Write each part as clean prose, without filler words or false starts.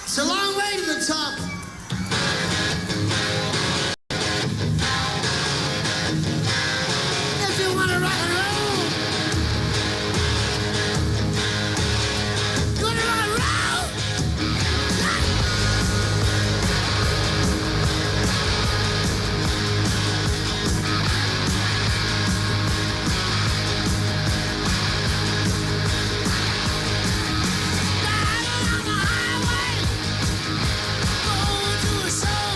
It's a long way to the top. If you want to rock and roll, you want to rock and roll. Driving on the highway, going to a show.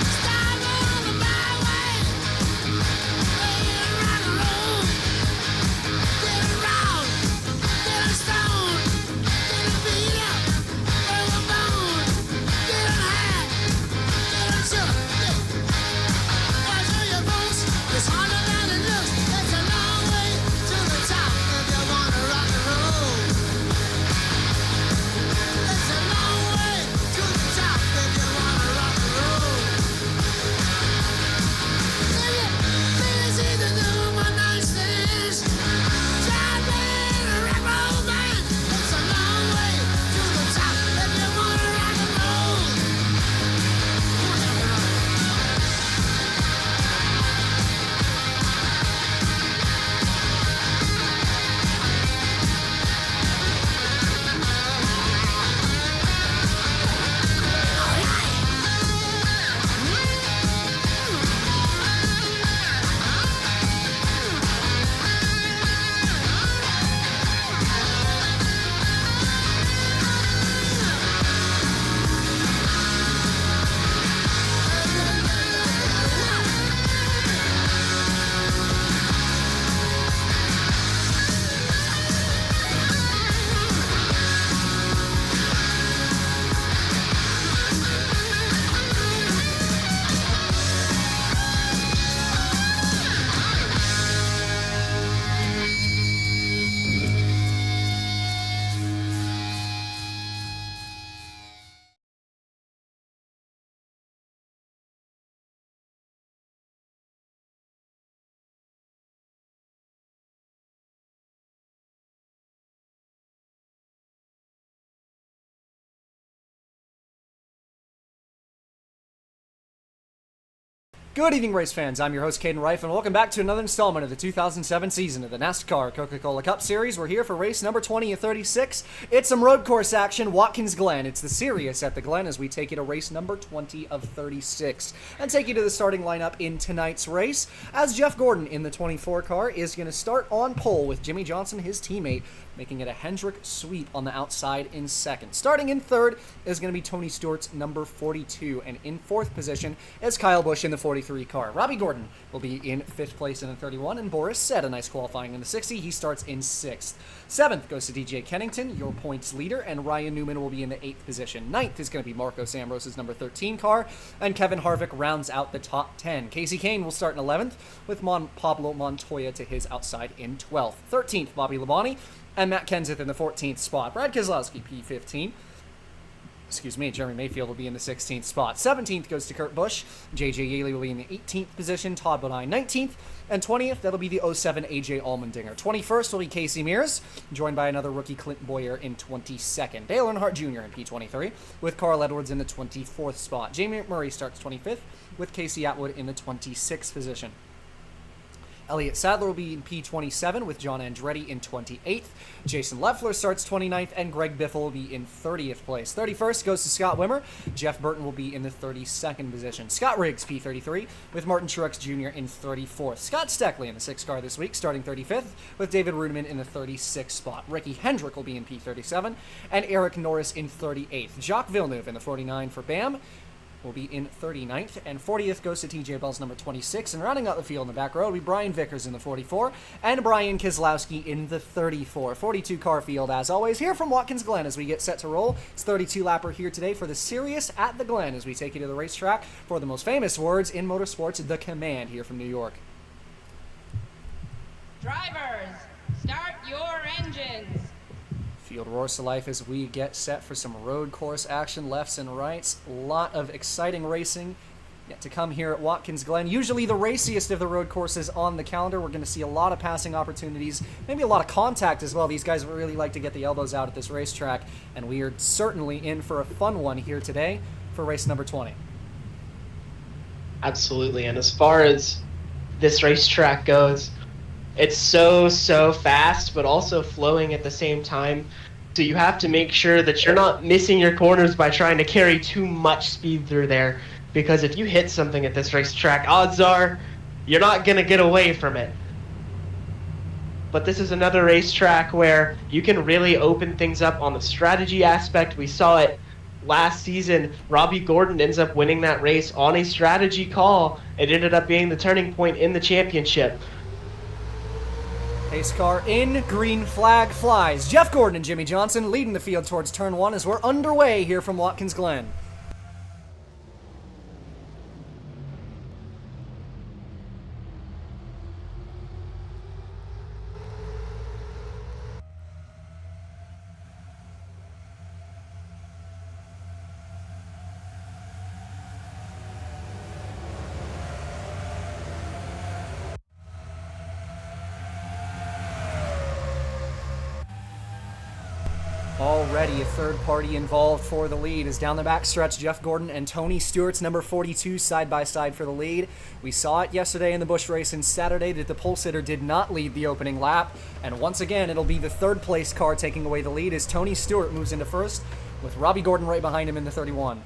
Stopping on the byway, playing rock and roll. Getting round, getting stoned, getting beat up, getting a bone, getting high, getting shook. I'll show you folks, it's harder than it looks. It's a long way to the top if you wanna rock and roll. It's a long way to the top if you wanna rock and roll. Ladies in the new one-night stands, driving a rock and roll band. It's a long way to the top if you wanna rock and roll. Good evening, race fans. I'm your host, Caden Reif, and welcome back to another installment of the 2007 season of the NASCAR Coca-Cola Cup Series. We're here for race number 20 of 36. It's some road course action, Watkins Glen. It's the Sirius at the Glen as we take you to race number 20 of 36 and take you to the starting lineup in tonight's race, as Jeff Gordon in the 24 car is going to start on pole with Jimmy Johnson, his teammate, making it a Hendrick sweep on the outside in second. Starting in third is going to be Tony Stewart's number 42, and in fourth position is Kyle Busch in the 43 car. Robbie Gordon will be in fifth place in the 31, and Boris said a nice qualifying in the 60. He starts in sixth. Seventh goes to DJ Kennington, your points leader, and Ryan Newman will be in the eighth position. Ninth is going to be Marcos Ambros's number 13 car, and Kevin Harvick rounds out the top 10. Casey Kane will start in 11th, with Pablo Montoya to his outside in 12th. 13th, Bobby Labonte, and Matt Kenseth in the 14th spot. Brad Keselowski, P15. Jeremy Mayfield will be in the 16th spot. 17th goes to Kurt Busch. J.J. Yeley will be in the 18th position. Todd Bodine, 19th. And 20th, that'll be the 07 A.J. Allmendinger. 21st will be Casey Mears, joined by another rookie, Clint Boyer, in 22nd. Dale Earnhardt Jr. in P23, with Carl Edwards in the 24th spot. Jamie McMurray starts 25th, with Casey Atwood in the 26th position. Elliott Sadler will be in P27 with John Andretti in 28th. Jason Leffler starts 29th, and Greg Biffle will be in 30th place. 31st goes to Scott Wimmer. Jeff Burton will be in the 32nd position. Scott Riggs, P33, with Martin Truex Jr. in 34th. Scott Steckley in the 6th car this week, starting 35th, with David Rudiman in the 36th spot. Ricky Hendrick will be in P37, and Eric Norris in 38th. Jacques Villeneuve in the 49 for BAM will be in 39th, and 40th goes to TJ Bell's number 26, and rounding out the field in the back row will be Brian Vickers in the 44, and Brian Keselowski in the 34. 42 car field, as always, here from Watkins Glen as we get set to roll. It's 32-lapper here today for the Sirius at the Glen as we take you to the racetrack for the most famous words in motorsports, the command, here from New York. Drivers, start your engines. Field roars to life as we get set for some road course action, lefts and rights. A lot of exciting racing yet to come here at Watkins Glen. Usually the raciest of the road courses on the calendar. We're going to see a lot of passing opportunities, maybe a lot of contact as well. These guys really like to get the elbows out at this racetrack, and we are certainly in for a fun one here today for race number 20. Absolutely, and as far as this racetrack goes, it's so fast, but also flowing at the same time. So you have to make sure that you're not missing your corners by trying to carry too much speed through there. Because if you hit something at this racetrack, odds are you're not going to get away from it. But this is another racetrack where you can really open things up on the strategy aspect. We saw it last season. Robbie Gordon ends up winning that race on a strategy call. It ended up being the turning point in the championship. Pace car in, green flag flies. Jeff Gordon and Jimmy Johnson leading the field towards turn 1 as we're underway here from Watkins Glen. Already a third party involved for the lead as down the back stretch, Jeff Gordon and Tony Stewart's number 42 side by side for the lead. We saw it yesterday in the Busch race and Saturday that the pole sitter did not lead the opening lap. And once again, it'll be the third place car taking away the lead as Tony Stewart moves into first with Robbie Gordon right behind him in the 31.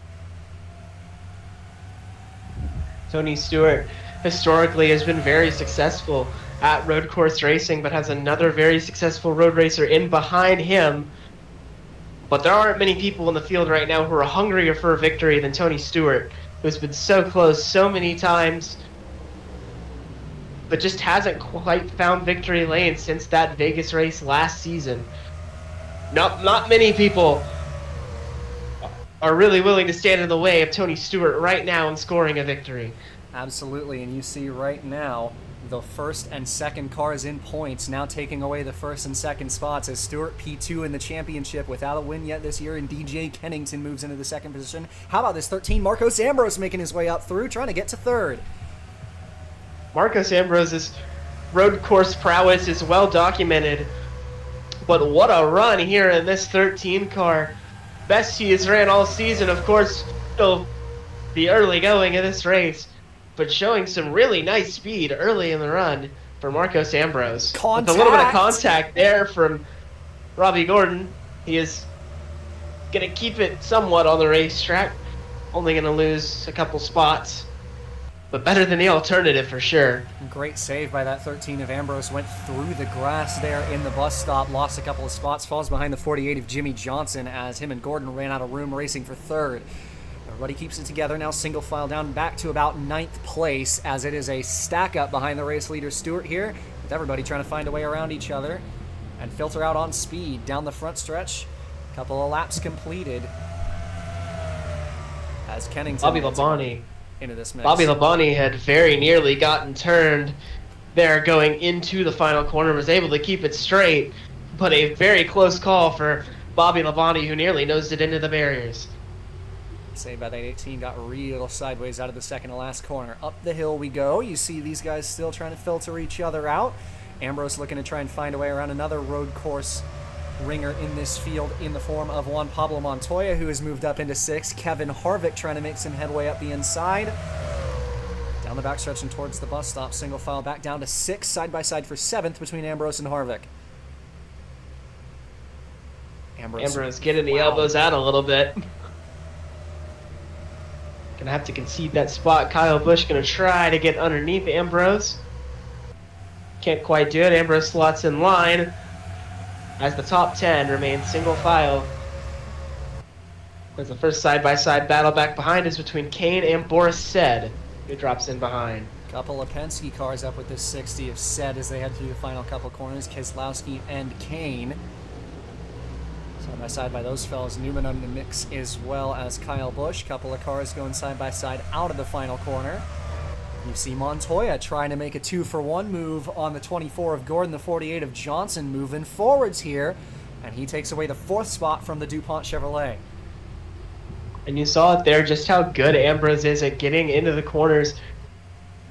Tony Stewart historically has been very successful at road course racing, but has another very successful road racer in behind him. But there aren't many people in the field right now who are hungrier for a victory than Tony Stewart, who's been so close so many times, but just hasn't quite found victory lane since that Vegas race last season. Not many people are really willing to stand in the way of Tony Stewart right now and scoring a victory. Absolutely, and you see right now the first and second cars in points now taking away the first and second spots as Stewart P2 in the championship without a win yet this year, and DJ Kennington moves into the second position. How about this 13? Marcos Ambrose making his way up through, trying to get to third. Marcos Ambrose's road course prowess is well documented, but what a run here in this 13 car. Best he has ran all season, of course, still the early going of this race, but showing some really nice speed early in the run for Marcos Ambrose. Contact. With a little bit of contact there from Robbie Gordon. He is going to keep it somewhat on the racetrack, only going to lose a couple spots, but better than the alternative for sure. Great save by that 13 of Ambrose, went through the grass there in the bus stop, lost a couple of spots, falls behind the 48 of Jimmy Johnson as him and Gordon ran out of room racing for third. Everybody keeps it together now, single file down back to about 9th place as it is a stack up behind the race leader Stewart here, with everybody trying to find a way around each other and filter out on speed down the front stretch. A couple of laps completed as Kennington Bobby Labonte into this mix. Bobby Labonte had very nearly gotten turned there going into the final corner, was able to keep it straight, but a very close call for Bobby Labonte, who nearly nosed it into the barriers. Saved by that 18, got real sideways out of the second to last corner. Up the hill we go. You see these guys still trying to filter each other out. Ambrose looking to try and find a way around another road course ringer in this field in the form of Juan Pablo Montoya, who has moved up into 6th. Kevin Harvick trying to make some headway up the inside. Down the backstretch and towards the bus stop, single file back down to 6th, side by side for 7th between Ambrose and Harvick. Ambrose getting the elbows out a little bit. Gonna have to concede that spot. Kyle Busch gonna try to get underneath Ambrose. Can't quite do it. Ambrose slots in line as the top 10 remains single file. As the first side-by-side battle back behind is between Kane and Boris Said, who drops in behind. Couple of Penske cars up with this 60 of Said as they head through the final couple corners. Keselowski and Kane. Side by side by those fellas. Newman on the mix as well as Kyle Busch. Couple of cars going side by side out of the final corner. You see Montoya trying to make a 2-for-1 move on the 24 of Gordon, the 48 of Johnson moving forwards here, and he takes away the 4th spot from the DuPont Chevrolet. And you saw it there, just how good Ambrose is at getting into the corners,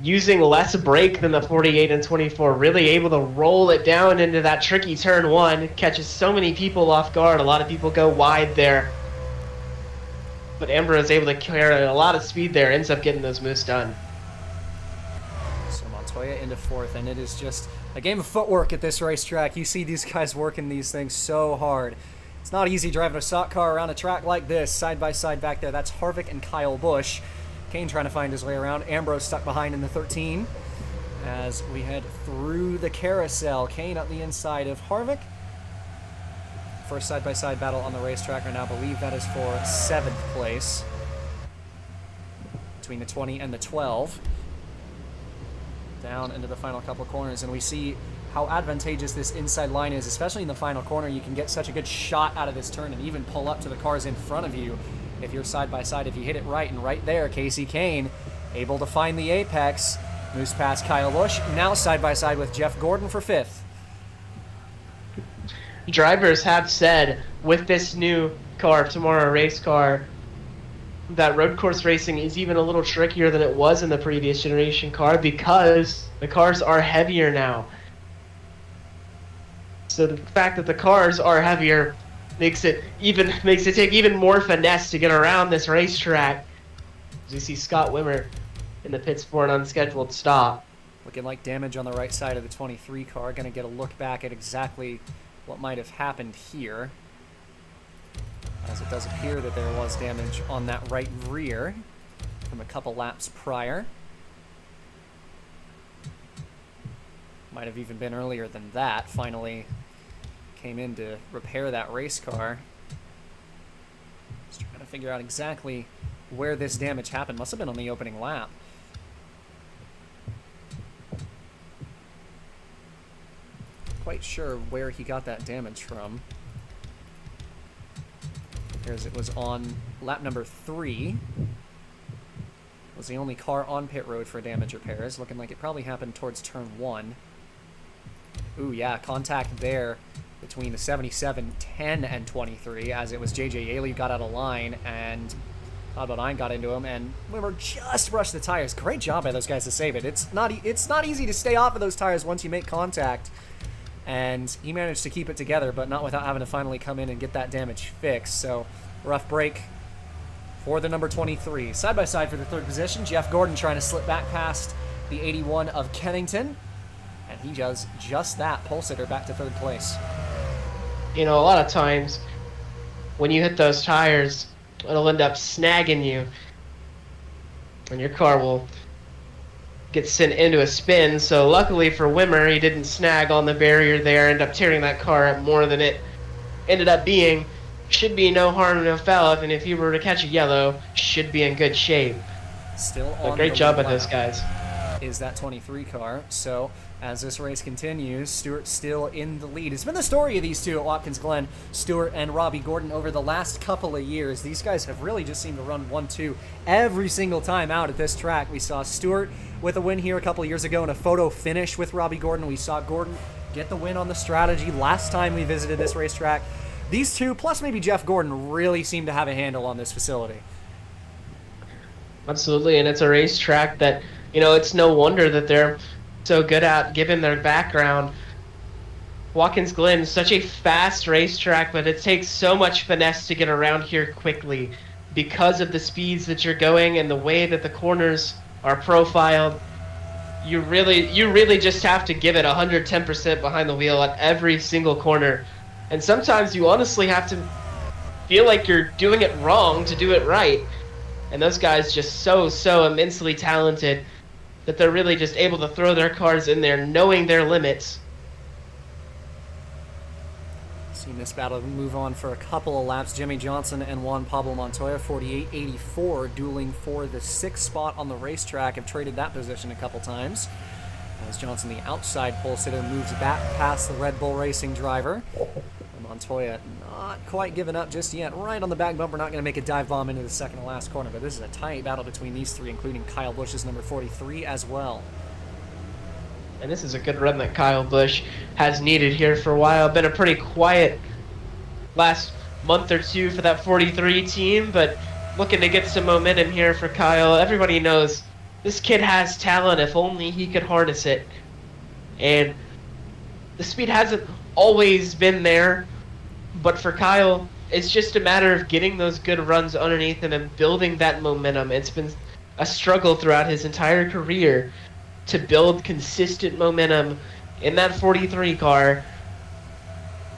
using less brake than the 48 and 24, really able to roll it down into that tricky turn one, catches so many people off guard. A lot of people go wide there. But Ambrose is able to carry a lot of speed there, ends up getting those moves done. So Montoya into fourth, and it is just a game of footwork at this racetrack. You see these guys working these things so hard. It's not easy driving a stock car around a track like this, side by side back there. That's Harvick and Kyle Busch. Kane trying to find his way around. Ambrose stuck behind in the 13 as we head through the carousel. Kane up the inside of Harvick. First side-by-side battle on the racetrack right now. I believe that is for 7th place between the 20 and the 12. Down into the final couple of corners, and we see how advantageous this inside line is, especially in the final corner. You can get such a good shot out of this turn and even pull up to the cars in front of you if you're side by side, if you hit it right. And right there, Casey Kane able to find the apex, moves past Kyle Busch, now side by side with Jeff Gordon for 5th. Drivers have said with this new car, Tomorrow race car, that road course racing is even a little trickier than it was in the previous generation car because the cars are heavier now. So the fact that the cars are heavier makes it take even more finesse to get around this racetrack. As we see Scott Wimmer in the pits for an unscheduled stop. Looking like damage on the right side of the 23 car. Going to get a look back at exactly what might have happened here, as it does appear that there was damage on that right rear from a couple laps prior. Might have even been earlier than that. Finally came in to repair that race car. Just trying to figure out exactly where this damage happened. Must have been on the opening lap. Quite sure where he got that damage from, because it was on lap number 3. Was the only car on pit road for damage repairs. Looking like it probably happened towards turn 1. Ooh, yeah, contact there between the 77, 10, and 23, as it was JJ Yaley got out of line, and Todd Bodine got into him, and Wimmer just brushed the tires. Great job by those guys to save it. It's not easy to stay off of those tires once you make contact, and he managed to keep it together, but not without having to finally come in and get that damage fixed. So, rough break for the number 23. Side by side for the 3rd position, Jeff Gordon trying to slip back past the 81 of Kennington, and he does just that, pole sitter back to 3rd place. You know, a lot of times when you hit those tires, it'll end up snagging you, and your car will get sent into a spin. So luckily for Wimmer, he didn't snag on the barrier there, end up tearing that car up more than it ended up being. Should be no harm, no foul, and if he were to catch a yellow, should be in good shape. Still But on great the job lead by those lap guys. is that 23 car. So as this race continues, Stewart still in the lead. It's been the story of these two at Watkins Glen, Stewart and Robbie Gordon, over the last couple of years. These guys have really just seemed to run 1-2 every single time out at this track. We saw Stewart with a win here a couple of years ago in a photo finish with Robbie Gordon. We saw Gordon get the win on the strategy last time we visited this racetrack. These two, plus maybe Jeff Gordon, really seem to have a handle on this facility. Absolutely, and it's a racetrack that, you know, it's no wonder that they're so good at, given their background. Watkins Glen is such a fast racetrack, but it takes so much finesse to get around here quickly because of the speeds that you're going and the way that the corners are profiled. You really just have to give it 110% behind the wheel at every single corner. And sometimes you honestly have to feel like you're doing it wrong to do it right. And those guys just so immensely talented that they're really just able to throw their cars in there knowing their limits. Seen this battle move on for a couple of laps. Jimmy Johnson and Juan Pablo Montoya, 48-84, dueling for the 6th spot on the racetrack, have traded that position a couple times. As Johnson, the outside pole sitter, moves back past the Red Bull Racing driver. Montoya not quite giving up just yet. Right on the back bumper, not going to make a dive bomb into the second to last corner, but this is a tight battle between these three, including Kyle Busch's number 43 as well. And this is a good run that Kyle Busch has needed here for a while. Been a pretty quiet last month or two for that 43 team, but looking to get some momentum here for Kyle. Everybody knows this kid has talent if only he could harness it. And the speed hasn't always been there, but for Kyle, it's just a matter of getting those good runs underneath him and building that momentum. It's been a struggle throughout his entire career to build consistent momentum in that 43 car.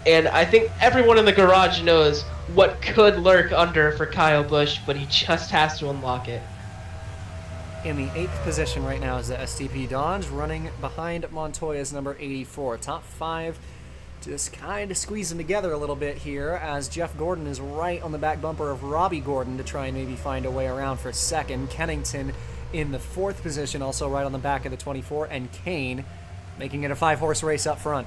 And I think everyone in the garage knows what could lurk under for Kyle Busch, but he just has to unlock it. In the 8th position right now is the STP Dodge, running behind Montoya's number 84. Top 5 just kind of squeezing together a little bit here as Jeff Gordon is right on the back bumper of Robbie Gordon to try and maybe find a way around for second. Kennington in the 4th position, also right on the back of the 24, and Kane making it a 5-horse race up front.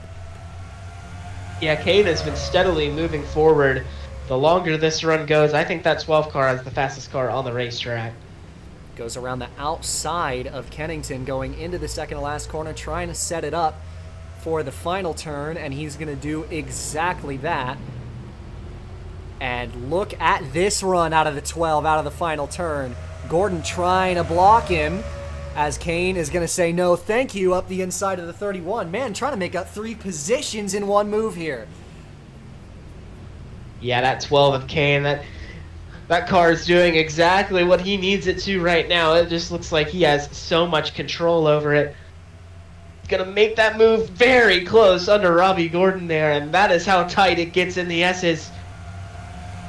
Yeah, Kane has been steadily moving forward. The longer this run goes, I think that 12 car is the fastest car on the racetrack. Goes around the outside of Kennington going into the second to last corner, trying to set it up for the final turn, and he's going to do exactly that. And look at this run out of the 12, out of the final turn. Gordon trying to block him as Kane is going to say no thank you up the inside of the 31. Man, trying to make up 3 positions in one move here. Yeah, that 12 of Kane, that car is doing exactly what he needs it to right now. It just looks like he has so much control over it. Gonna make that move very close under Robbie Gordon there, and that is how tight it gets in the S's.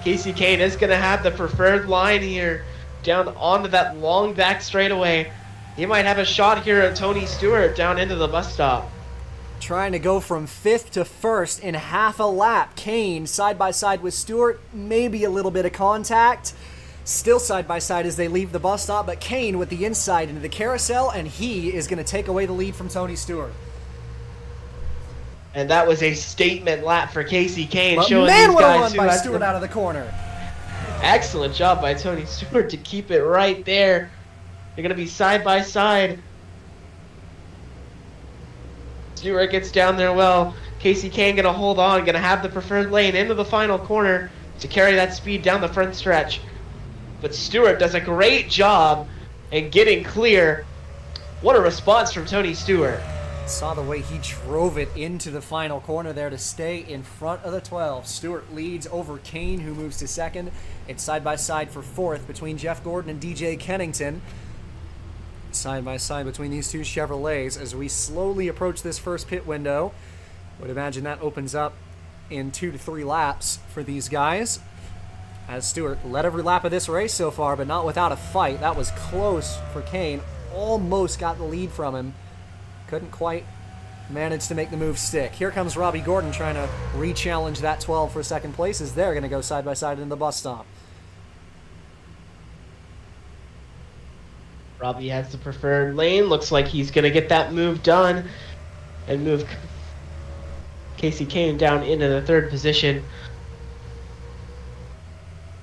Casey Kane is gonna have the preferred line here, down onto that long back straightaway. He might have a shot here at Tony Stewart down into the bus stop. Trying to go from 5th to 1st in half a lap. Kane side by side with Stewart, maybe a little bit of contact. Still side by side as they leave the bus stop, but Kane with the inside into the carousel, and he is going to take away the lead from Tony Stewart. And that was a statement lap for Casey Kane, But showing man, these what a guys run who by has Stewart out of the corner. Excellent job by Tony Stewart to keep it right there. They're going to be side by side. Stewart gets down there well. Casey Kane going to hold on, going to have the preferred lane into the final corner to carry that speed down the front stretch. But Stewart does a great job in getting clear. What a response from Tony Stewart. Saw the way he drove it into the final corner there to stay in front of the 12. Stewart leads over Kane, who moves to second. It's side by side for 4th between Jeff Gordon and DJ Kennington. Side by side between these two Chevrolets as we slowly approach this first pit window. Would imagine that opens up in 2 to 3 laps for these guys. As Stewart led every lap of this race so far, but not without a fight. That was close for Kane. Almost got the lead from him. Couldn't quite manage to make the move stick. Here comes Robbie Gordon trying to re-challenge that 12 for second place as they're going to go side by side in the bus stop. Robbie has the preferred lane. Looks like he's going to get that move done and move Casey Kane down into the 3rd position.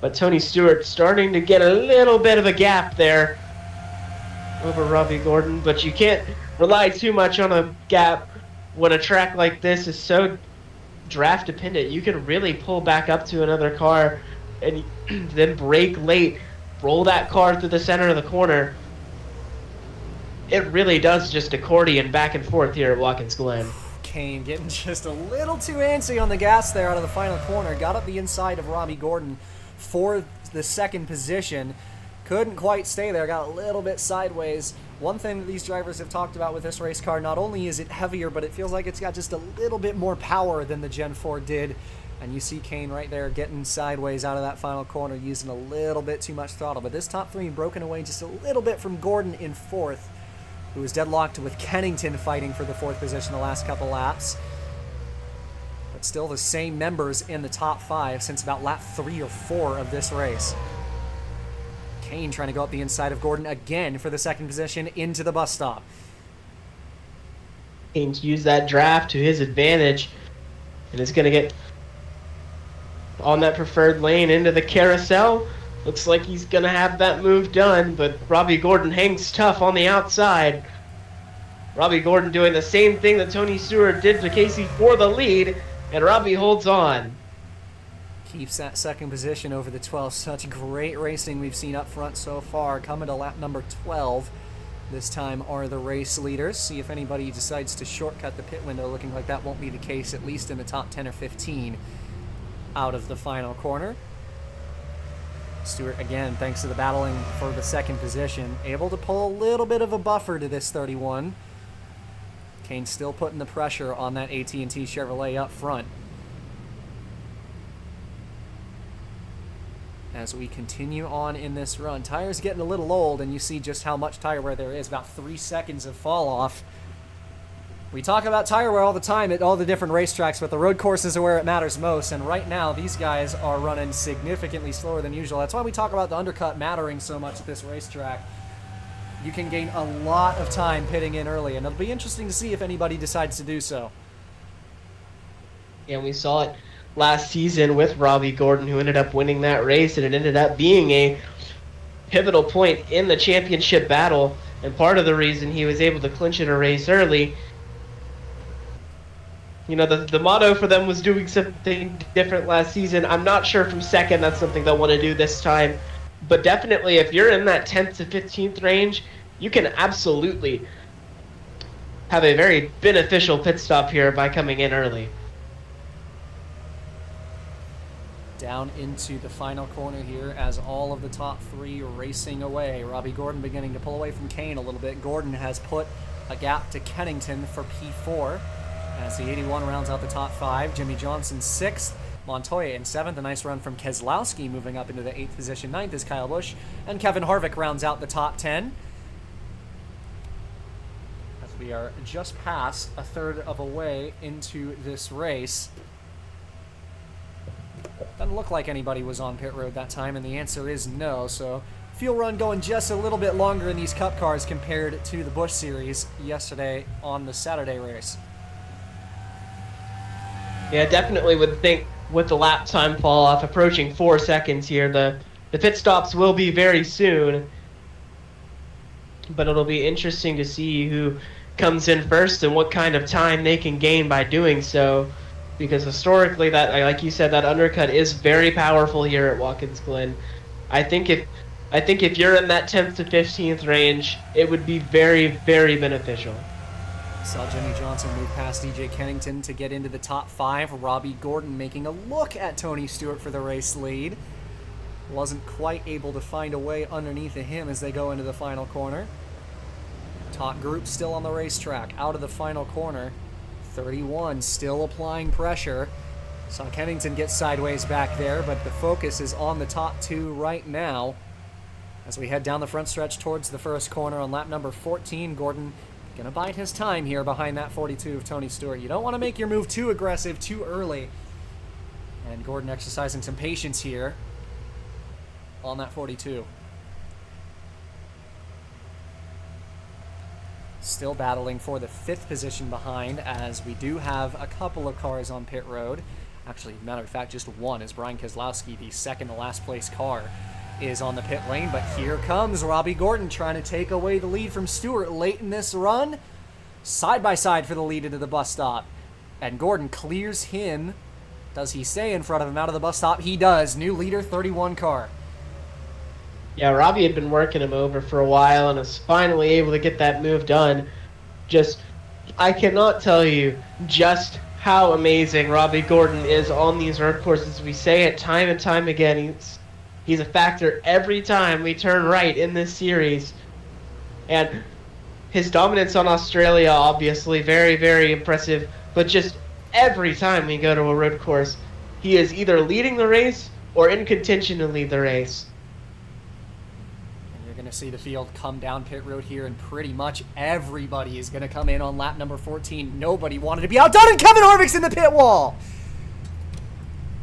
But Tony Stewart starting to get a little bit of a gap there over Robbie Gordon. But you can't rely too much on a gap when a track like this is so draft dependent. You can really pull back up to another car and then brake late, roll that car through the center of the corner. It really does just accordion back and forth here at Watkins Glen. Kane getting just a little too antsy on the gas there out of the final corner. Got up the inside of Robbie Gordon for the 2nd position. Couldn't quite stay there. Got a little bit sideways. One thing that these drivers have talked about with this race car, not only is it heavier, but it feels like it's got just a little bit more power than the Gen 4 did. And you see Kane right there getting sideways out of that final corner, using a little bit too much throttle. But this top 3 broken away just a little bit from Gordon in 4th, who was deadlocked with Kennington fighting for the 4th position the last couple laps. But still the same members in the top 5 since about lap 3 or 4 of this race. Kane trying to go up the inside of Gordon again for the 2nd position into the bus stop. Kane's used that draft to his advantage and is going to get on that preferred lane into the carousel. Looks like he's going to have that move done, but Robbie Gordon hangs tough on the outside. Robbie Gordon doing the same thing that Tony Stewart did to Casey for the lead, and Robbie holds on. keeps that second position over the 12. Such great racing we've seen up front so far. Coming to lap number 12 this time are the race leaders. See if anybody decides to shortcut the pit window. Looking like that won't be the case, at least in the top 10 or 15 out of the final corner. Stewart, again, thanks to the battling for the second position, able to pull a little bit of a buffer to this 31. Kane still putting the pressure on that AT&T Chevrolet up front. As we continue on in this run, tires getting a little old, and you see just how much tire wear there is, about 3 seconds of fall off. We talk about tire wear all the time at all the different racetracks, but the road courses are where it matters most, and right now these guys are running significantly slower than usual. That's why we talk about the undercut mattering so much at this racetrack. You can gain a lot of time pitting in early, and it'll be interesting to see if anybody decides to do so. And we saw it last season with Robbie Gordon, who ended up winning that race, and it ended up being a pivotal point in the championship battle, and part of the reason he was able to clinch it a race early. You know, the motto for them was doing something different last season. I'm not sure from second that's something they'll want to do this time. But definitely, if you're in that 10th to 15th range, you can absolutely have a very beneficial pit stop here by coming in early. Down into the final corner here as all of the top three racing away. Robbie Gordon beginning to pull away from Kane a little bit. Gordon has put a gap to Kennington for P4. As the 81 rounds out the top 5, Jimmy Johnson 6th, Montoya in 7th. A nice run from Keselowski moving up into the 8th position. 9th is Kyle Busch, and Kevin Harvick rounds out the top 10. As we are just past a third of a way into this race. Doesn't look like anybody was on pit road that time, and the answer is no. So fuel run going just a little bit longer in these Cup cars compared to the Busch Series yesterday on the Saturday race. Yeah, definitely would think with the lap time fall off approaching 4 seconds here, the pit stops will be very soon. But it'll be interesting to see who comes in first and what kind of time they can gain by doing so. Because historically, that, like you said, that undercut is very powerful here at Watkins Glen. I think if you're in that 10th to 15th range, it would be very, very beneficial. Saw Jimmy Johnson move past DJ Kennington to get into the top 5. Robbie Gordon making a look at Tony Stewart for the race lead. Wasn't quite able to find a way underneath of him as they go into the final corner. Top group still on the racetrack, out of the final corner. 31 still applying pressure. Saw Kennington get sideways back there, but the focus is on the top 2 right now. As we head down the front stretch towards the first corner on lap number 14, Gordon gonna bide his time here behind that 42 of Tony Stewart. You don't want to make your move too aggressive too early. And Gordon exercising some patience here on that 42. Still battling for the 5th position behind, as we do have a couple of cars on pit road. Actually, matter of fact, just one, as Brian Keselowski, the second to last place car, is on the pit lane. But here comes Robbie Gordon trying to take away the lead from Stewart late in this run. Side by side for the lead into the bus stop. And Gordon clears him. Does he stay in front of him out of the bus stop? He does. New leader, 31 car. Yeah, Robbie had been working him over for a while and is finally able to get that move done. I cannot tell you just how amazing Robbie Gordon is on these road courses. We say it time and time again. He's a factor every time we turn right in this series. And his dominance on Australia, obviously, very, very impressive. But just every time we go to a road course, he is either leading the race or in contention to lead the race. And you're going to see the field come down pit road here, and pretty much everybody is going to come in on lap number 14. Nobody wanted to be outdone, and Kevin Harvick's in the pit wall!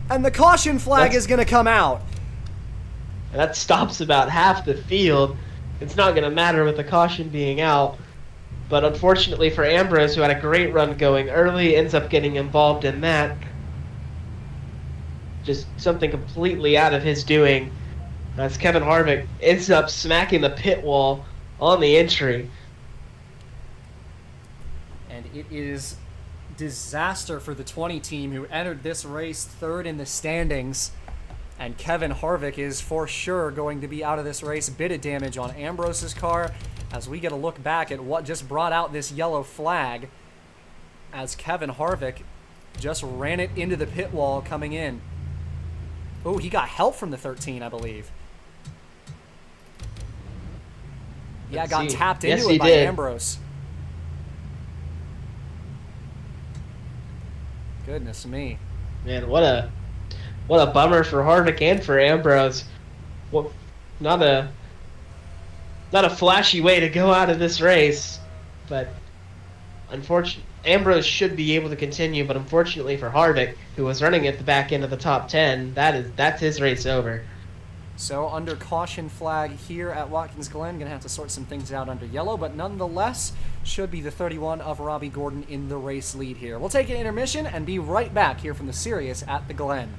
And the caution flag is going to come out. That stops about half the field. It's not going to matter with the caution being out. But unfortunately for Ambrose, who had a great run going early, ends up getting involved in that. Just something completely out of his doing. As Kevin Harvick ends up smacking the pit wall on the entry. And it is disaster for the 20 team, who entered this race 3rd in the standings. And Kevin Harvick is for sure going to be out of this race. A bit of damage on Ambrose's car as we get a look back at what just brought out this yellow flag, as Kevin Harvick just ran it into the pit wall coming in. Oh, he got help from the 13, I believe. Yeah, got tapped into it by Ambrose. Goodness me. Man, what a bummer for Harvick and for Ambrose. Well, not a flashy way to go out of this race, but unfortunately, Ambrose should be able to continue. But unfortunately for Harvick, who was running at the back end of the top 10, that's his race over. So under caution flag here at Watkins Glen, gonna have to sort some things out under yellow, but nonetheless should be the 31 of Robbie Gordon in the race lead here. We'll take an intermission and be right back here from the Sirius at the Glen.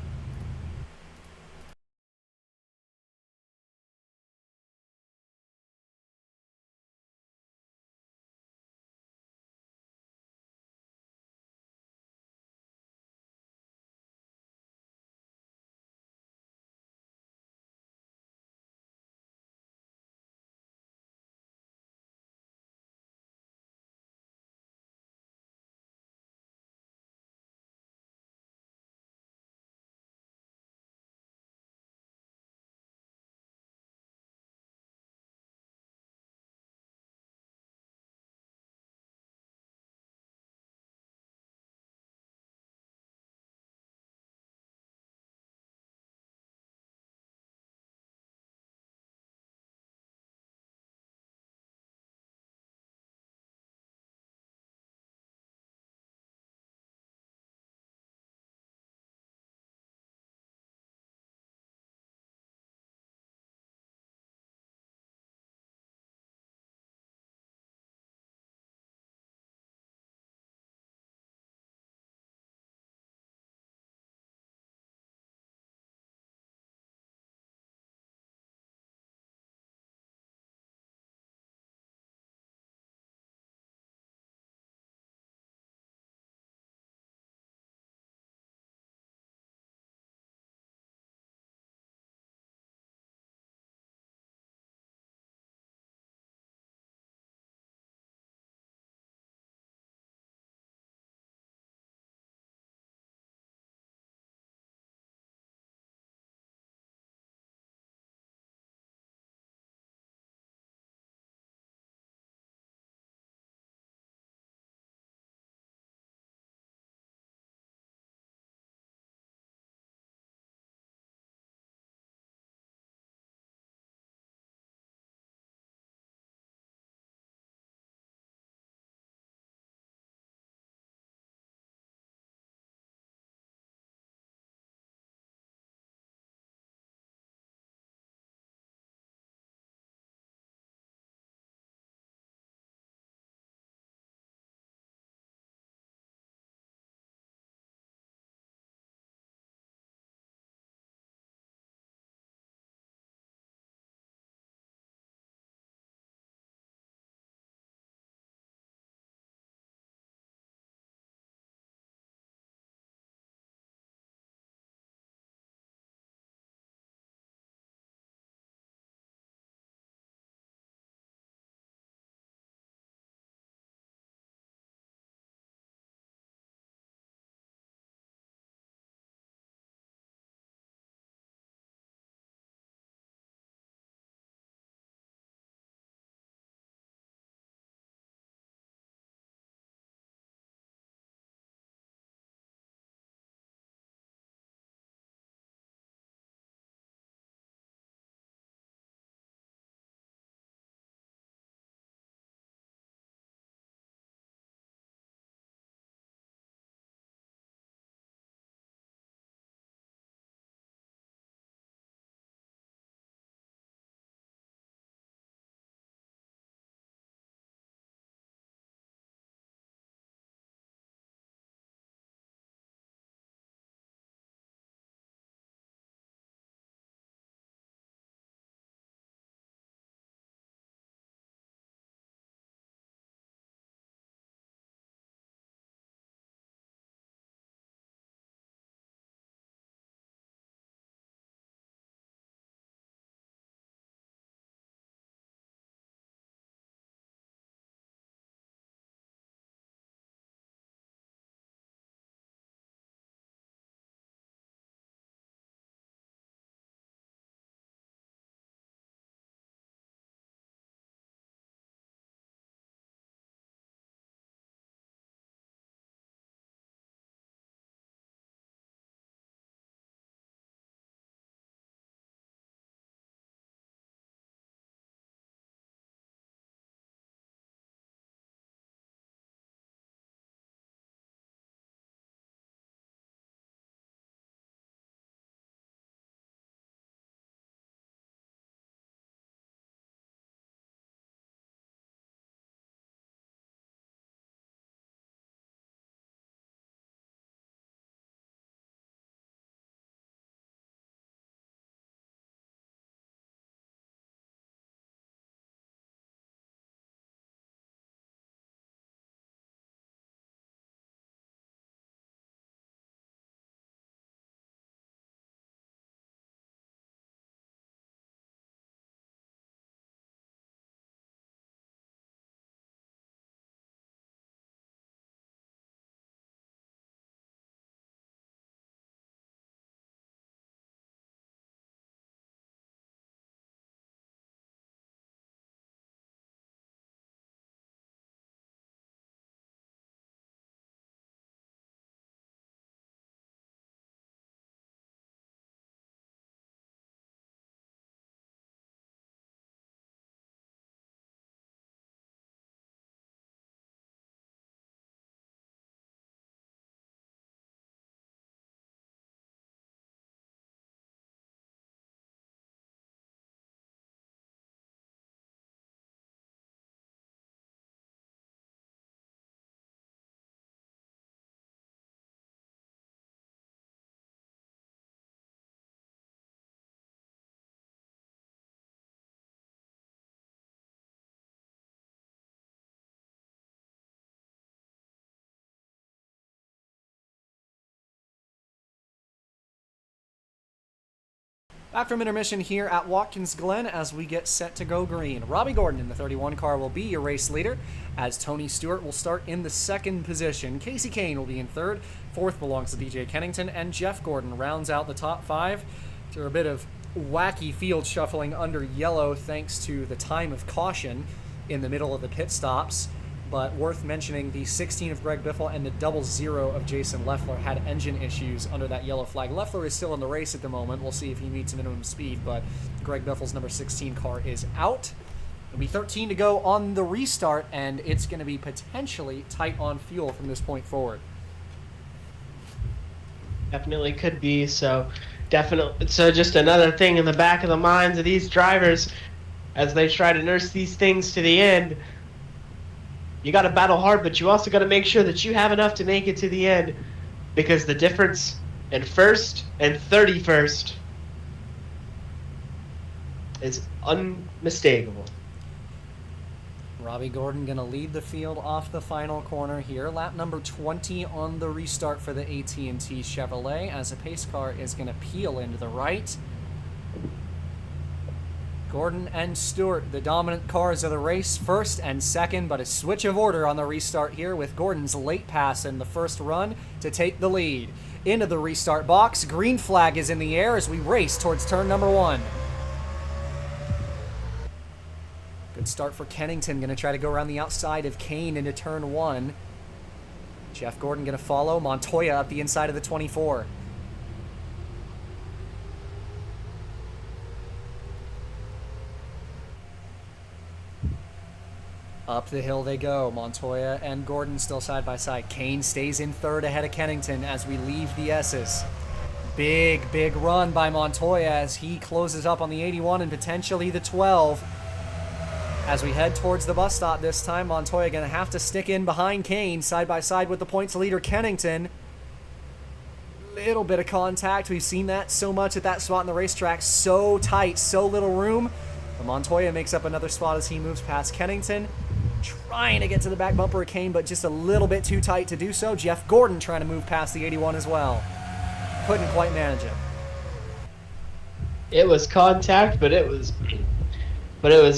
Back from intermission here at Watkins Glen as we get set to go green. Robbie Gordon in the 31 car will be your race leader, as Tony Stewart will start in the second position. Casey Kane will be in third. Fourth belongs to DJ Kennington, and Jeff Gordon rounds out the top five. After a bit of wacky field shuffling under yellow thanks to the time of caution in the middle of the pit stops. But worth mentioning, the 16 of Greg Biffle and the 00 of Jason Leffler had engine issues under that yellow flag. Leffler is still in the race at the moment. We'll see if he meets minimum speed, but Greg Biffle's number 16 car is out. It'll be 13 to go on the restart, and it's going to be potentially tight on fuel from this point forward. Definitely could be. So just another thing in the back of the minds of these drivers as they try to nurse these things to the end. You got to battle hard, but you also got to make sure that you have enough to make it to the end, because the difference in first and 31st is unmistakable. Robbie Gordon going to lead the field off the final corner here. Lap number 20 on the restart for the AT&T Chevrolet, as a pace car is going to peel into the right. Gordon and Stewart, the dominant cars of the race, first and second, but a switch of order on the restart here with Gordon's late pass in the first run to take the lead. Into the restart box, green flag is in the air as we race towards turn number 1. Good start for Kennington, going to try to go around the outside of Kane into turn 1. Jeff Gordon going to follow, Montoya up the inside of the 24. Up the hill they go. Montoya and Gordon still side by side. Kane stays in third ahead of Kennington as we leave the S's. Big run by Montoya as he closes up on the 81 and potentially the 12. As we head towards the bus stop this time, Montoya going to have to stick in behind Kane, side by side with the points leader Kennington. Little bit of contact. We've seen that so much at that spot in the racetrack. So tight, so little room. But Montoya makes up another spot as he moves past Kennington. Trying to get to the back bumper of Kane, but just a little bit too tight to do so. Jeff Gordon trying to move past the 81 as well. Couldn't quite manage it. It was contact, but it was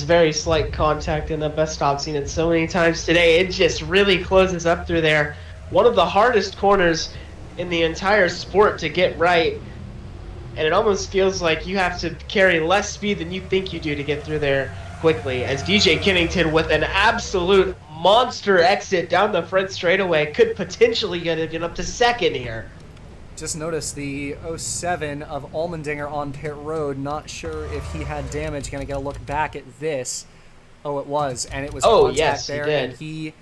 very slight contact in the bus stop. Seen it so many times today. It just really closes up through there. One of the hardest corners in the entire sport to get right, and it almost feels like you have to carry less speed than you think you do to get through there quickly, as DJ Kennington with an absolute monster exit down the front straightaway could potentially get it up to second here. Just noticed the 07 of Allmendinger on pit road. Not sure if he had damage. Gonna get a look back at this. Oh, it was, and it was contact yes, there, he did. and he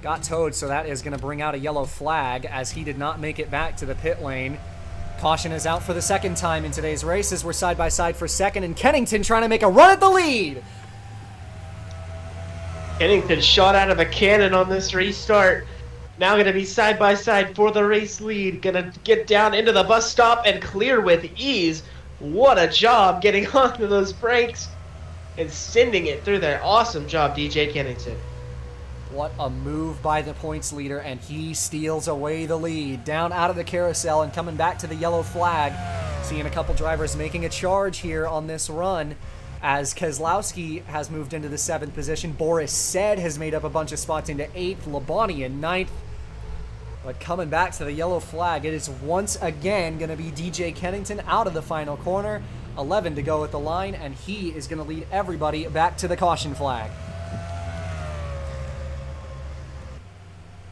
got towed, so that is gonna bring out a yellow flag as he did not make it back to the pit lane. Caution is out for the second time in today's race as we're side by side for second, and Kennington trying to make a run at the lead. Kennington shot out of a cannon on this restart. Now going to be side by side for the race lead. Going to get down into the bus stop and clear with ease. What a job getting onto those brakes and sending it through there. Awesome job, DJ Kennington. What a move by the points leader, and he steals away the lead. Down out of the carousel and coming back to the yellow flag. Seeing a couple drivers making a charge here on this run as Keselowski has moved into the 7th position. Boris Said has made up a bunch of spots into 8th. Labonte in 9th. But coming back to the yellow flag, it is once again going to be DJ Kennington out of the final corner. 11 to go at the line, and he is going to lead everybody back to the caution flag.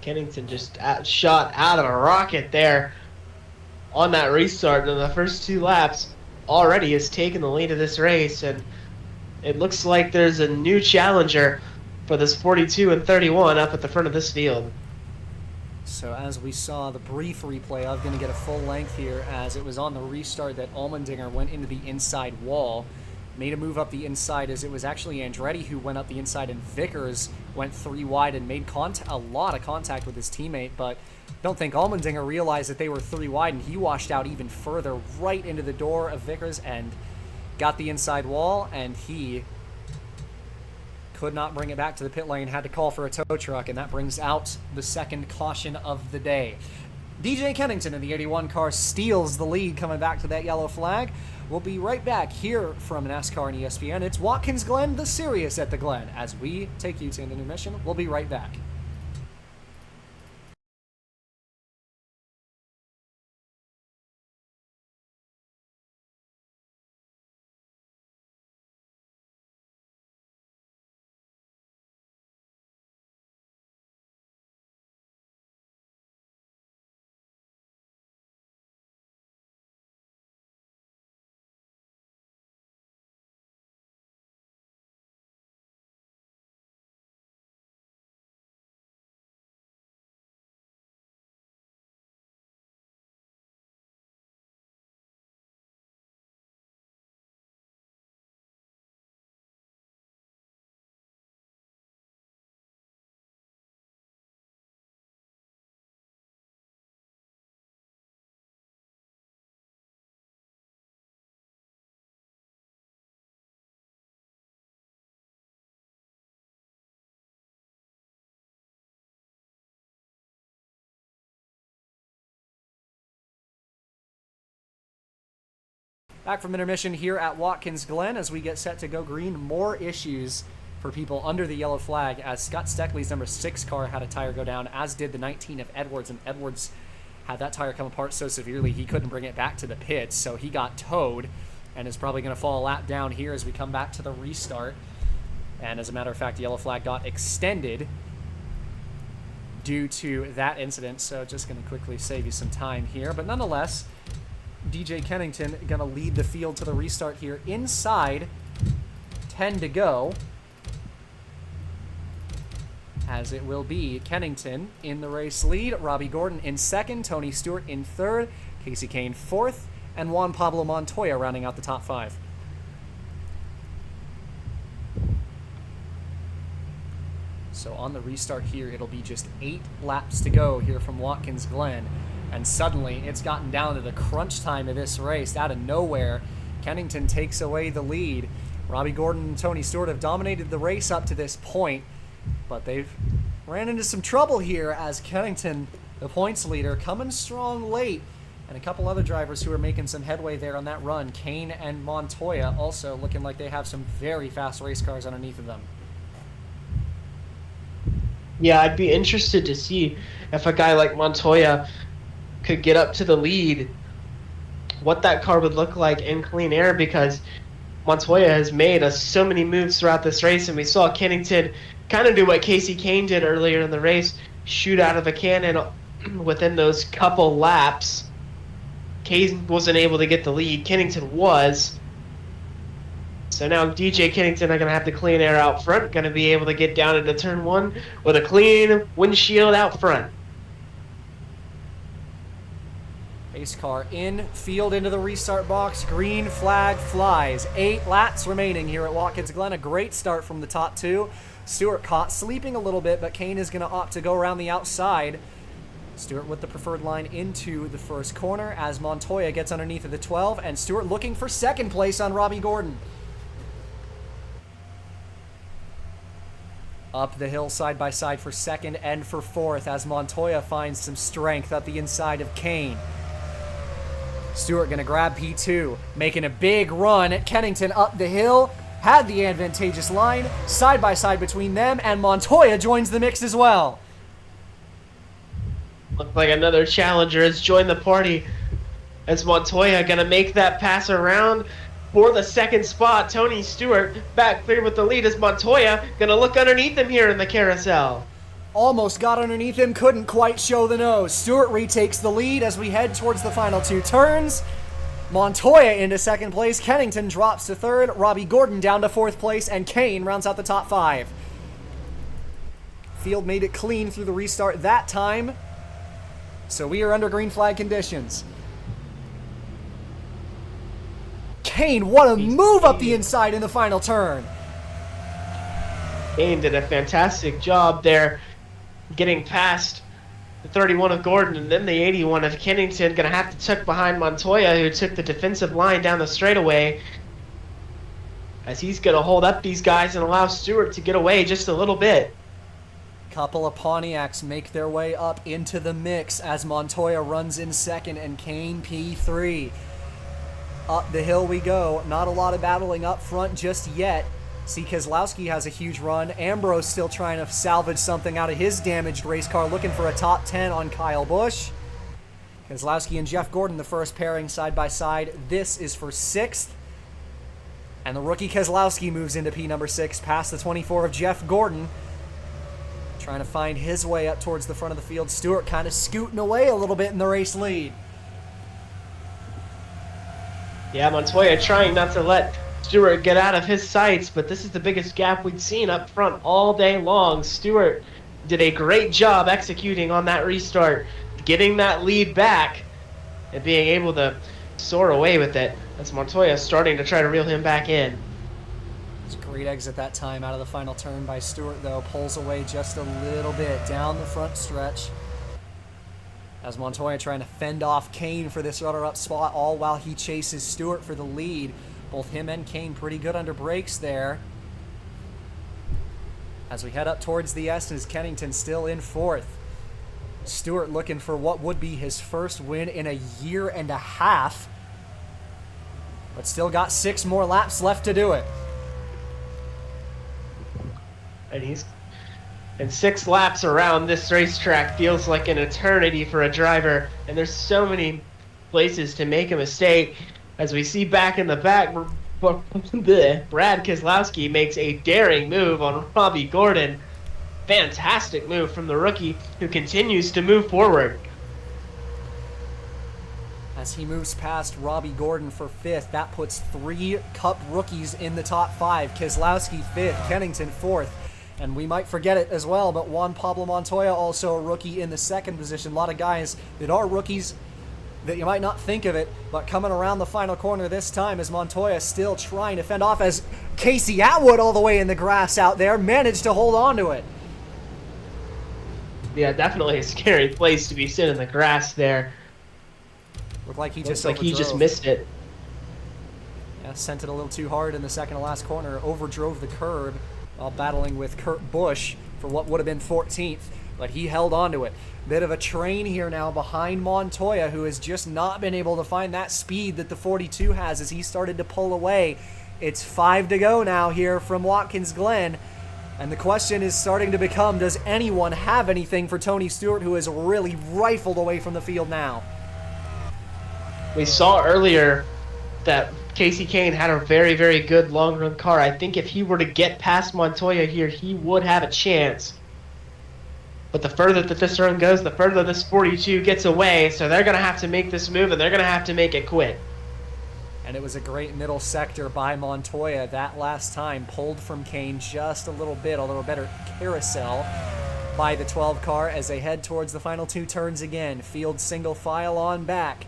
Kennington just shot out of a rocket there on that restart in the first 2 laps. Already has taken the lead of this race, and it looks like there's a new challenger for this 42 and 31 up at the front of this field. So as we saw the brief replay of, going to get a full length here, as it was on the restart that Allmendinger went into the inside wall, made a move up the inside, as it was actually Andretti who went up the inside, and Vickers went 3 wide and made a lot of contact with his teammate, but don't think Allmendinger realized that they were 3 wide, and he washed out even further right into the door of Vickers and got the inside wall, and he could not bring it back to the pit lane, had to call for a tow truck, and that brings out the second caution of the day. DJ Kennington in the 81 car steals the lead coming back to that yellow flag. We'll be right back here from NASCAR and ESPN. It's Watkins Glen, the Sirius at the Glen, as we take you to an intermission. We'll be right back. Back from intermission here at Watkins Glen as we get set to go green. More issues for people under the yellow flag as Scott Steckley's number 6 car had a tire go down, as did the 19 of Edwards, and Edwards had that tire come apart so severely he couldn't bring it back to the pits, so he got towed and is probably going to fall a lap down here as we come back to the restart. And as a matter of fact, the yellow flag got extended due to that incident, so just going to quickly save you some time here. But nonetheless, DJ Kennington going to lead the field to the restart here. Inside 10 to go, as it will be Kennington in the race lead, Robbie Gordon in second, Tony Stewart in third, Casey Kane fourth, and Juan Pablo Montoya rounding out the top 5. So on the restart here, it'll be just 8 laps to go here from Watkins Glen. And suddenly, it's gotten down to the crunch time of this race. Out of nowhere, Kennington takes away the lead. Robbie Gordon and Tony Stewart have dominated the race up to this point, but they've ran into some trouble here as Kennington, the points leader, coming strong late. And a couple other drivers who are making some headway there on that run, Kane and Montoya, also looking like they have some very fast race cars underneath of them. Yeah, I'd be interested to see if a guy like Montoya could get up to the lead, what that car would look like in clean air, because Montoya has made so many moves throughout this race, and we saw Kennington kind of do what Casey Kane did earlier in the race, shoot out of a cannon within those couple laps. Kane wasn't able to get the lead. Kennington was. So now DJ Kennington are going to have the clean air out front, going to be able to get down into turn 1 with a clean windshield out front. Pace car in, field into the restart box, green flag flies. 8 laps remaining here at Watkins Glen. A great start from the top 2. Stewart caught sleeping a little bit, but Kane is going to opt to go around the outside. Stewart with the preferred line into the first corner as Montoya gets underneath of the 12, and Stewart looking for second place on Robbie Gordon. Up the hill side by side for second and for fourth as Montoya finds some strength up the inside of Kane. Stewart going to grab P2, making a big run at Kennington up the hill. Had the advantageous line, side by side between them, and Montoya joins the mix as well. Looks like another challenger has joined the party as Montoya going to make that pass around for the second spot. Tony Stewart back clear with the lead as Montoya going to look underneath him here in the carousel. Almost got underneath him, couldn't quite show the nose. Stewart retakes the lead as we head towards the final 2 turns. Montoya into second place, Kennington drops to third, Robbie Gordon down to 4th place, and Kane rounds out the top 5. Field made it clean through the restart that time, so we are under green flag conditions. Kane, what a move up the inside in the final turn. Kane did a fantastic job there, getting past the 31 of Gordon and then the 81 of Kennington. Going to have to tuck behind Montoya, who took the defensive line down the straightaway, as he's going to hold up these guys and allow Stewart to get away just a little bit. Couple of Pontiacs make their way up into the mix as Montoya runs in second and Kane P3. Up the hill we go. Not a lot of battling up front just yet. See, Keselowski has a huge run. Ambrose still trying to salvage something out of his damaged race car, looking for a top 10 on Kyle Busch. Keselowski and Jeff Gordon, the first pairing side by side. This is for 6th. And the rookie Keselowski moves into P number 6, past the 24 of Jeff Gordon. Trying to find his way up towards the front of the field. Stewart kind of scooting away a little bit in the race lead. Yeah, Montoya trying not to let Stewart get out of his sights, but this is the biggest gap we'd seen up front all day long. Stewart did a great job executing on that restart, getting that lead back, and being able to soar away with it as Montoya starting to try to reel him back in. It's a great exit that time out of the final turn by Stewart, though. Pulls away just a little bit down the front stretch. As Montoya trying to fend off Kane for this runner-up spot, all while he chases Stewart for the lead. Both him and Kane pretty good under brakes there. As we head up towards the S, is Kennington still in 4th. Stewart looking for what would be his first win in a year and a half. But still got 6 more laps left to do it. And 6 laps around this racetrack feels like an eternity for a driver, and there's so many places to make a mistake. As we see back in the back, Brad Keselowski makes a daring move on Robbie Gordon. Fantastic move from the rookie, who continues to move forward. As he moves past Robbie Gordon for 5th, that puts 3 Cup rookies in the top 5. Keselowski 5th, Kennington 4th. And we might forget it as well, but Juan Pablo Montoya also a rookie in the 2nd position. A lot of guys that are rookies that you might not think of it, but coming around the final corner this time as Montoya still trying to fend off, as Casey Atwood all the way in the grass out there managed to hold on to it. Yeah, definitely a scary place to be sitting in the grass there. Looked like he Looks like he just missed it. Yeah, sent it a little too hard in the second to last corner, overdrove the curb while battling with Kurt Busch for what would have been 14th, but he held on to it. Bit of a train here now behind Montoya, who has just not been able to find that speed that the 42 has as he started to pull away. It's 5 to go now here from Watkins Glen, and the question is starting to become, does anyone have anything for Tony Stewart, who is really rifled away from the field now? We saw earlier that Casey Kane had a very, very good long-run car. I think if he were to get past Montoya here, he would have a chance. But the further that this run goes, the further this 42 gets away, so they're going to have to make this move, and they're going to have to make it quick. And it was a great middle sector by Montoya that last time, pulled from Kane just a little bit, although a better carousel by the 12 car as they head towards the final 2 turns again. Field single file on back.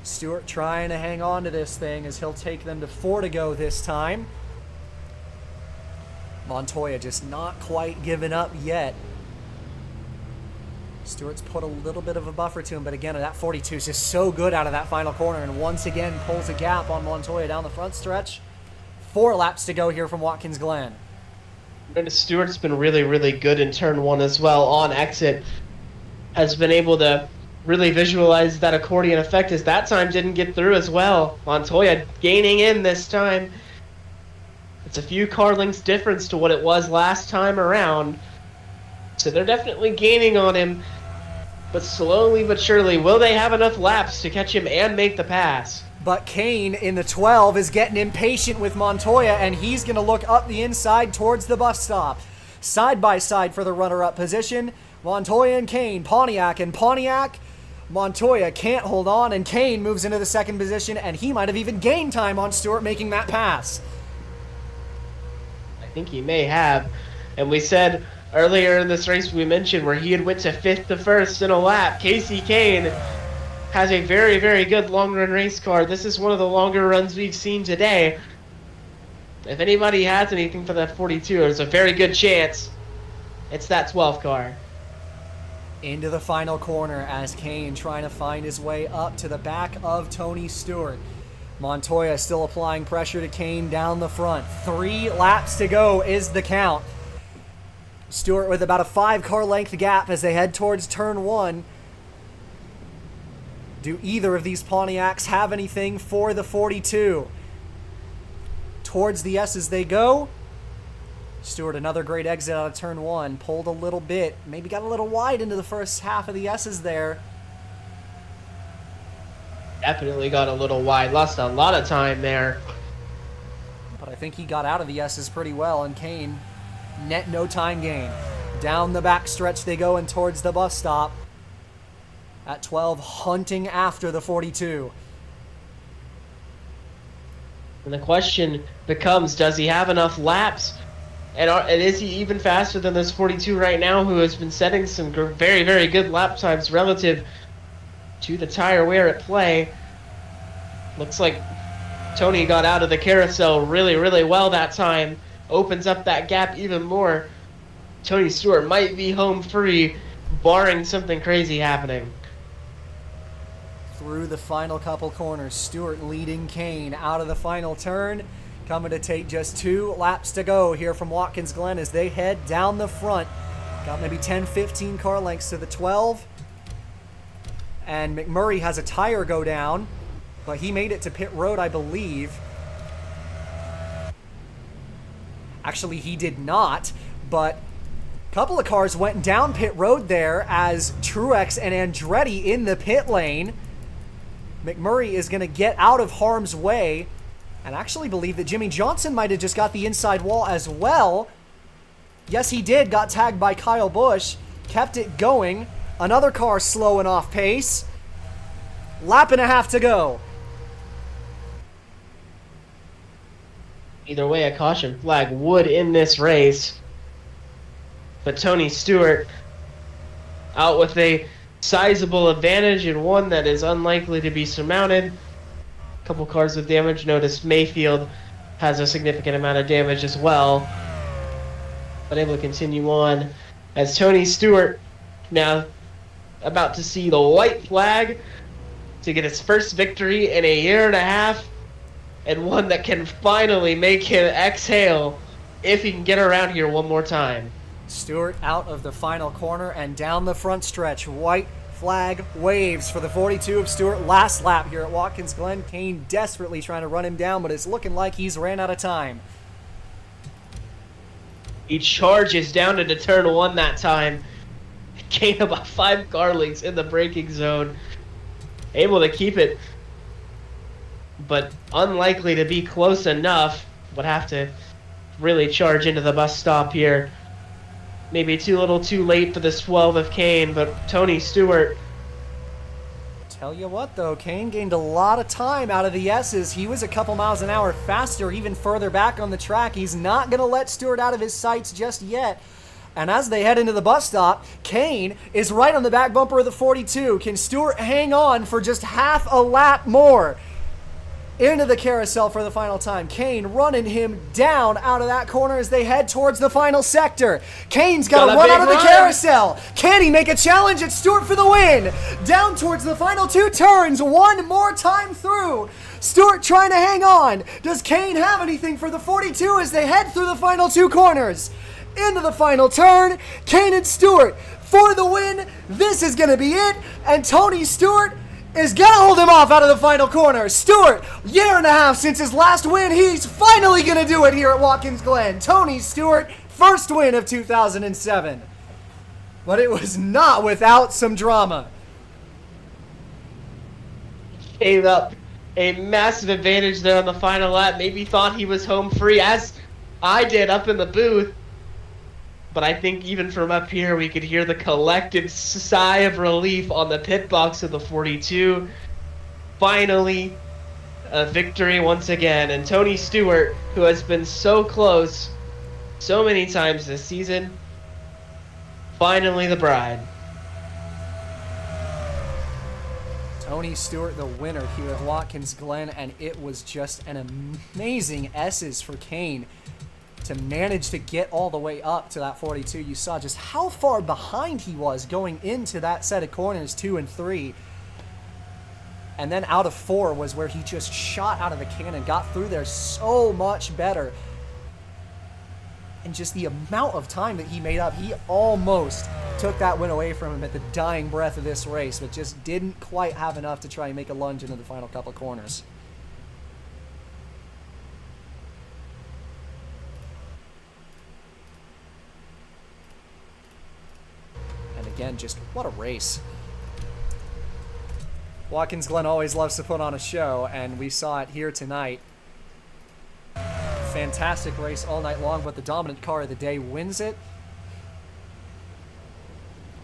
Stewart trying to hang on to this thing as he'll take them to 4 to go this time. Montoya just not quite giving up yet. Stewart's put a little bit of a buffer to him, but again, that 42 is just so good out of that final corner, and once again pulls a gap on Montoya down the front stretch. 4 laps to go here from Watkins Glen. And Stewart's been really, really good in turn 1 as well on exit. Has been able to really visualize that accordion effect, as that time didn't get through as well. Montoya gaining in this time. It's a few car lengths difference to what it was last time around. So they're definitely gaining on him. But slowly but surely, will they have enough laps to catch him and make the pass? But Kane in the 12 is getting impatient with Montoya, and he's going to look up the inside towards the bus stop. Side by side for the runner-up position. Montoya and Kane, Pontiac and Pontiac. Montoya can't hold on, and Kane moves into the 2nd position, and he might have even gained time on Stewart making that pass. I think he may have. And we said earlier in this race, we mentioned where he had went to 5th to 1st in a lap. Casey Kane has a very, very good long-run race car. This is one of the longer runs we've seen today. If anybody has anything for that 42, there's a very good chance it's that 12 car. Into the final corner as Kane trying to find his way up to the back of Tony Stewart. Montoya still applying pressure to Kane down the front. 3 laps to go is the count. Stewart with about a 5 car length gap as they head towards turn 1. Do either of these Pontiacs have anything for the 42? Towards the S's they go. Stewart, another great exit out of turn 1. Pulled a little bit. Maybe got a little wide into the first half of the S's there. Definitely got a little wide. Lost a lot of time there. But I think he got out of the S's pretty well, and Kane, net no time gain. Down the back stretch they go and towards the bus stop. At 12, hunting after the 42. And the question becomes, does he have enough laps? And is he even faster than this 42 right now, who has been setting some very, very good lap times relative to the tire wear at play? Looks like Tony got out of the carousel really, really well that time. Opens up that gap even more. Tony Stewart might be home free, barring something crazy happening. Through the final couple corners, Stewart leading Kane out of the final turn. Coming to take just 2 laps to go here from Watkins Glen as they head down the front. Got maybe 10-15 car lengths to the 12. And McMurray has a tire go down, but he made it to pit road, I believe. Actually, he did not, but a couple of cars went down pit road there as Truex and Andretti in the pit lane. McMurray is going to get out of harm's way, and actually believe that Jimmy Johnson might have just got the inside wall as well. Yes, he did. Got tagged by Kyle Busch. Kept it going. Another car slowing off pace. Lap and a half to go. Either way, a caution flag would end this race. But Tony Stewart out with a sizable advantage and one that is unlikely to be surmounted. A couple cars with damage. Notice Mayfield has a significant amount of damage as well. But able to continue on as Tony Stewart now about to see the white flag to get his first victory in a year and a half, and one that can finally make him exhale if he can get around here one more time. Stewart out of the final corner and down the front stretch. White flag waves for the 42 of Stewart. Last lap here at Watkins Glen. Kane desperately trying to run him down, but it's looking like he's ran out of time. He charges down into turn 1 that time. Kane about 5 car lengths in the braking zone. Able to keep it, but unlikely to be close enough. Would have to really charge into the bus stop here. Maybe too little too late for this 12 of Kane, but Tony Stewart. Tell you what though, Kane gained a lot of time out of the S's. He was a couple miles an hour faster, even further back on the track. He's not going to let Stewart out of his sights just yet. And as they head into the bus stop, Kane is right on the back bumper of the 42. Can Stewart hang on for just half a lap more? Into the carousel for the final time. Kane running him down out of that corner as they head towards the final sector. Kane's got to run out of the carousel. Can he make a challenge at Stewart for the win? Down towards the final 2 turns. One more time through. Stewart trying to hang on. Does Kane have anything for the 42 as they head through the final 2 corners? Into the final turn. Kane and Stewart for the win. This is going to be it. And Tony Stewart is going to hold him off out of the final corner. Stewart, year and a half since his last win. He's finally going to do it here at Watkins Glen. Tony Stewart, first win of 2007. But it was not without some drama. Gave up a massive advantage there on the final lap. Maybe thought he was home free, as I did up in the booth. But I think even from up here, we could hear the collective sigh of relief on the pit box of the 42. Finally, a victory once again. And Tony Stewart, who has been so close so many times this season, finally the bride. Tony Stewart, the winner here at Watkins Glen, and it was just an amazing S's for Kane to manage to get all the way up to that 42. You saw just how far behind he was going into that set of corners 2 and 3. And then out of 4 was where he just shot out of the cannon, got through there so much better. And just the amount of time that he made up, he almost took that win away from him at the dying breath of this race, but just didn't quite have enough to try and make a lunge into the final couple corners. And again, just what a race. Watkins Glen always loves to put on a show, and we saw it here tonight. Fantastic race all night long, but the dominant car of the day wins it.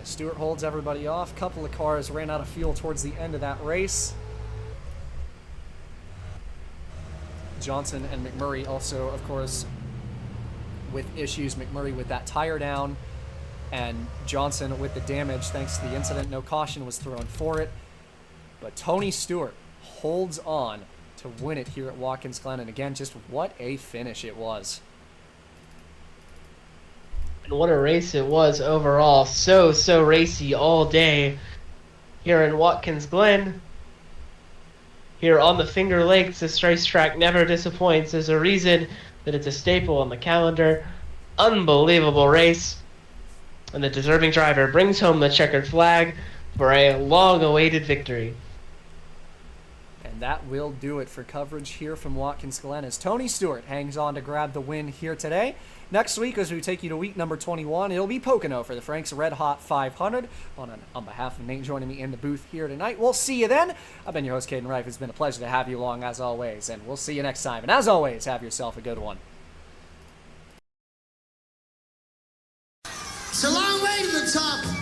Stewart holds everybody off. Couple of cars ran out of fuel towards the end of that race. Johnson and McMurray also, of course, with issues. McMurray with that tire down, and Johnson with the damage thanks to the incident. No caution was thrown for it. But Tony Stewart holds on to win it here at Watkins Glen. And again, just what a finish it was. And what a race it was overall. So racy all day here in Watkins Glen. Here on the Finger Lakes, this racetrack never disappoints. There's a reason that it's a staple on the calendar. Unbelievable race. And the deserving driver brings home the checkered flag for a long-awaited victory. And that will do it for coverage here from Watkins Glen as Tony Stewart hangs on to grab the win here today. Next week, as we take you to week number 21, it'll be Pocono for the Frank's Red Hot 500. On behalf of Nate joining me in the booth here tonight, we'll see you then. I've been your host, Caden Reif. It's been a pleasure to have you along as always, and we'll see you next time. And as always, have yourself a good one. It's a long way to the top.